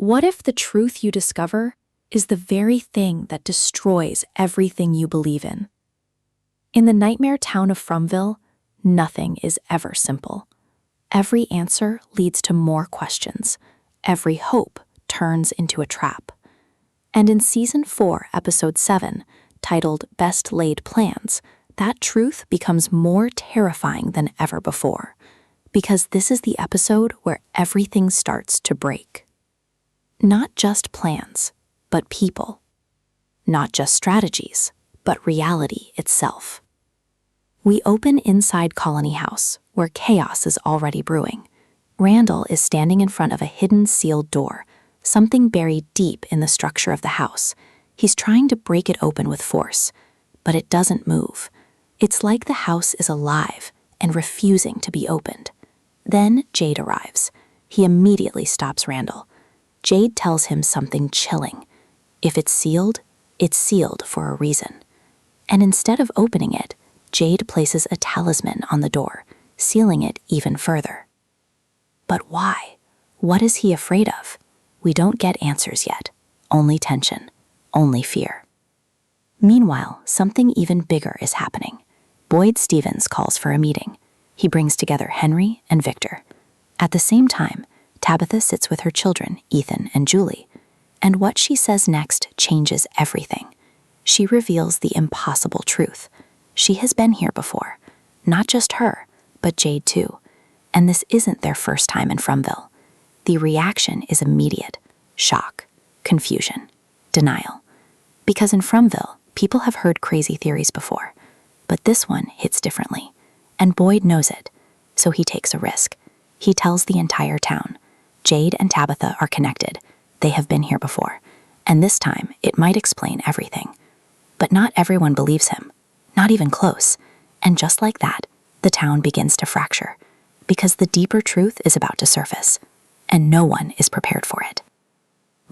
What if the truth you discover is the very thing that destroys everything you believe in? In the nightmare town of Fromville, nothing is ever simple. Every answer leads to more questions. Every hope turns into a trap. And in Season 4, Episode 7, titled Best Laid Plans, that truth becomes more terrifying than ever before, because this is the episode where everything starts to break. Not just plans, but people. Not just strategies, but reality itself. We open inside Colony House, where chaos is already brewing. Randall is standing in front of a hidden sealed door, something buried deep in the structure of the house. He's trying to break it open with force, but it doesn't move. It's like the house is alive and refusing to be opened. Then Jade arrives. He immediately stops Randall. Jade tells him something chilling. If it's sealed for a reason. And instead of opening it, Jade places a talisman on the door, sealing it even further. But why? What is he afraid of? We don't get answers yet. Only tension. Only fear. Meanwhile, something even bigger is happening. Boyd Stevens calls for a meeting. He brings together Henry and Victor. At the same time, Tabitha sits with her children, Ethan and Julie. And what she says next changes everything. She reveals the impossible truth. She has been here before. Not just her, but Jade too. And this isn't their first time in Fromville. The reaction is immediate. Shock, confusion, denial. Because in Fromville, people have heard crazy theories before. But this one hits differently. And Boyd knows it. So he takes a risk. He tells the entire town. Jade and Tabitha are connected. They have been here before. And this time, it might explain everything. But not everyone believes him. Not even close. And just like that, the town begins to fracture. Because the deeper truth is about to surface. And no one is prepared for it.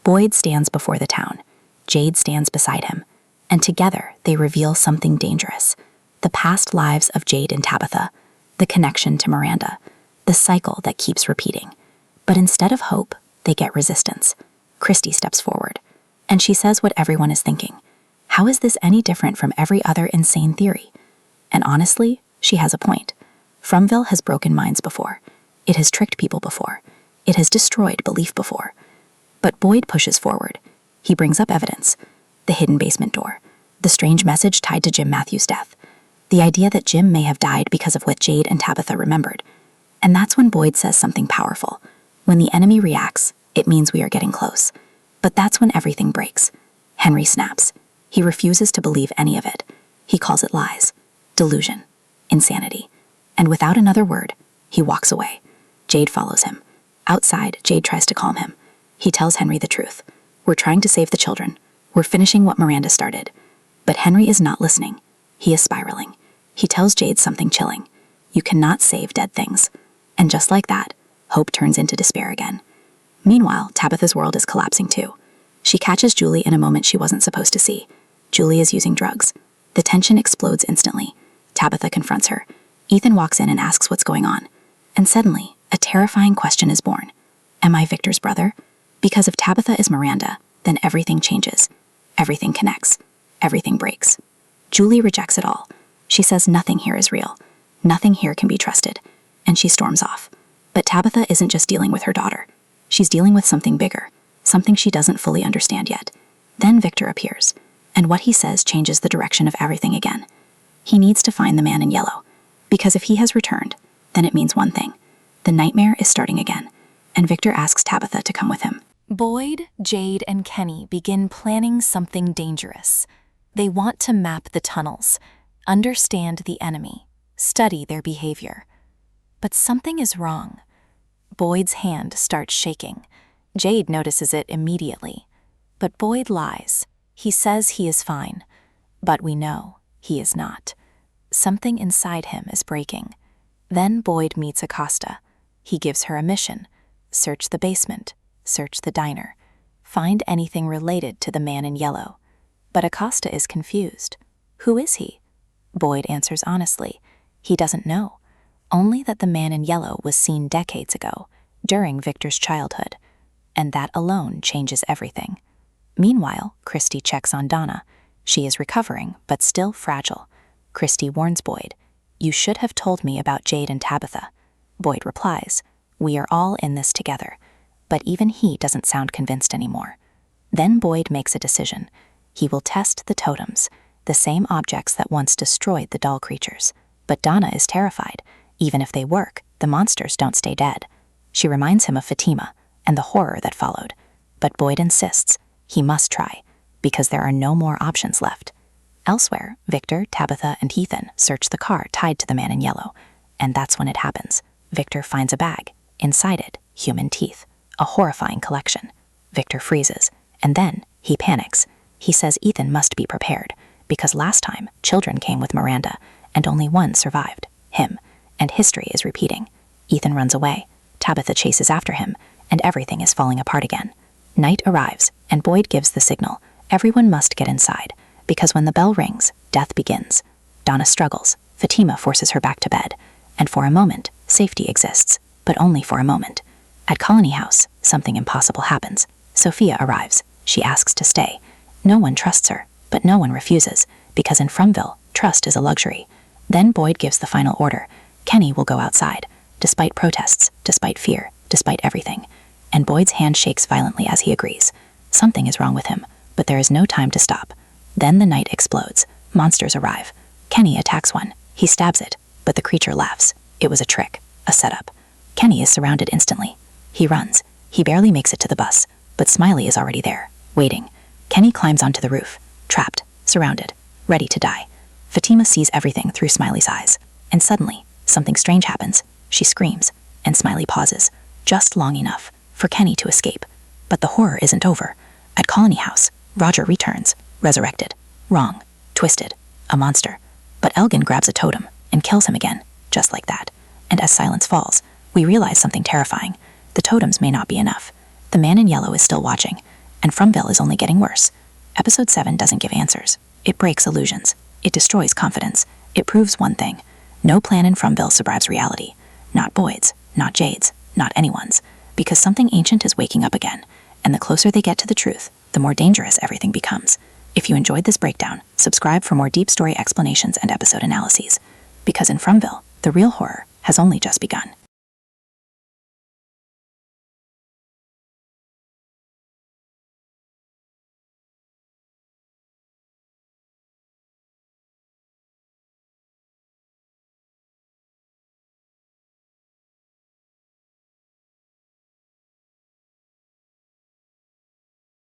Boyd stands before the town. Jade stands beside him. And together, they reveal something dangerous. The past lives of Jade and Tabitha. The connection to Miranda. The cycle that keeps repeating. But instead of hope, they get resistance. Christy steps forward. And she says what everyone is thinking. How is this any different from every other insane theory? And honestly, she has a point. Fromville has broken minds before. It has tricked people before. It has destroyed belief before. But Boyd pushes forward. He brings up evidence. The hidden basement door. The strange message tied to Jim Matthews' death. The idea that Jim may have died because of what Jade and Tabitha remembered. And that's when Boyd says something powerful. When the enemy reacts, it means we are getting close. But that's when everything breaks. Henry snaps. He refuses to believe any of it. He calls it lies, delusion, insanity. And without another word, he walks away. Jade follows him. Outside, Jade tries to calm him. He tells Henry the truth. We're trying to save the children. We're finishing what Miranda started. But Henry is not listening. He is spiraling. He tells Jade something chilling. You cannot save dead things. And just like that, hope turns into despair again. Meanwhile, Tabitha's world is collapsing too. She catches Julie in a moment she wasn't supposed to see. Julie is using drugs. The tension explodes instantly. Tabitha confronts her. Ethan walks in and asks what's going on. And suddenly, a terrifying question is born. Am I Victor's brother? Because if Tabitha is Miranda, then everything changes. Everything connects. Everything breaks. Julie rejects it all. She says nothing here is real. Nothing here can be trusted. And she storms off. But Tabitha isn't just dealing with her daughter. She's dealing with something bigger. Something she doesn't fully understand yet. Then Victor appears. And what he says changes the direction of everything again. He needs to find the man in yellow. Because if he has returned, then it means one thing. The nightmare is starting again. And Victor asks Tabitha to come with him. Boyd, Jade, and Kenny begin planning something dangerous. They want to map the tunnels, understand the enemy, study their behavior. But something is wrong. Boyd's hand starts shaking. Jade notices it immediately. But Boyd lies. He says he is fine. But we know he is not. Something inside him is breaking. Then Boyd meets Acosta. He gives her a mission. Search the basement. Search the diner. Find anything related to the man in yellow. But Acosta is confused. Who is he? Boyd answers honestly. He doesn't know. Only that the man in yellow was seen decades ago, during Victor's childhood. and that alone changes everything. Meanwhile, Christy checks on Donna. She is recovering, but still fragile. Christy warns Boyd, "You should have told me about Jade and Tabitha." Boyd replies, "We are all in this together." But even he doesn't sound convinced anymore. Then Boyd makes a decision. He will test the totems, the same objects that once destroyed the doll creatures. But Donna is terrified. Even if they work, the monsters don't stay dead. She reminds him of Fatima and the horror that followed. But Boyd insists he must try, because there are no more options left. Elsewhere, Victor, Tabitha, and Ethan search the car tied to the man in yellow. And that's when it happens. Victor finds a bag. Inside it, human teeth. A horrifying collection. Victor freezes, and then he panics. He says Ethan must be prepared, because last time children came with Miranda, and only one survived, him, and history is repeating. Ethan runs away. Tabitha chases after him, and everything is falling apart again. Night arrives, and Boyd gives the signal. Everyone must get inside, because when the bell rings, death begins. Donna struggles. Fatima forces her back to bed, and for a moment, safety exists, but only for a moment. At Colony House, something impossible happens. Sophia arrives. She asks to stay. No one trusts her, but no one refuses, because in Fromville, trust is a luxury. Then Boyd gives the final order. Kenny will go outside, despite protests, despite fear, despite everything. And Boyd's hand shakes violently as he agrees. Something is wrong with him, but there is no time to stop. Then the night explodes. Monsters arrive. Kenny attacks one. He stabs it, but the creature laughs. It was a trick, a setup. Kenny is surrounded instantly. He runs. He barely makes it to the bus, but Smiley is already there, waiting. Kenny climbs onto the roof, trapped, surrounded, ready to die. Fatima sees everything through Smiley's eyes. And suddenly, something strange happens. She screams, and Smiley pauses, just long enough for Kenny to escape. But the horror isn't over. At Colony House, Roger returns, resurrected, wrong, twisted, a monster. But Elgin grabs a totem and kills him again, just like that. And as silence falls, we realize something terrifying. The totems may not be enough. The man in yellow is still watching, and Fromville is only getting worse. Episode 7 doesn't give answers. It breaks illusions. It destroys confidence. It proves one thing. No plan in Fromville survives reality. Not Boyd's, not Jade's, not anyone's. Because something ancient is waking up again. And the closer they get to the truth, the more dangerous everything becomes. If you enjoyed this breakdown, subscribe for more deep story explanations and episode analyses. Because in Fromville, the real horror has only just begun.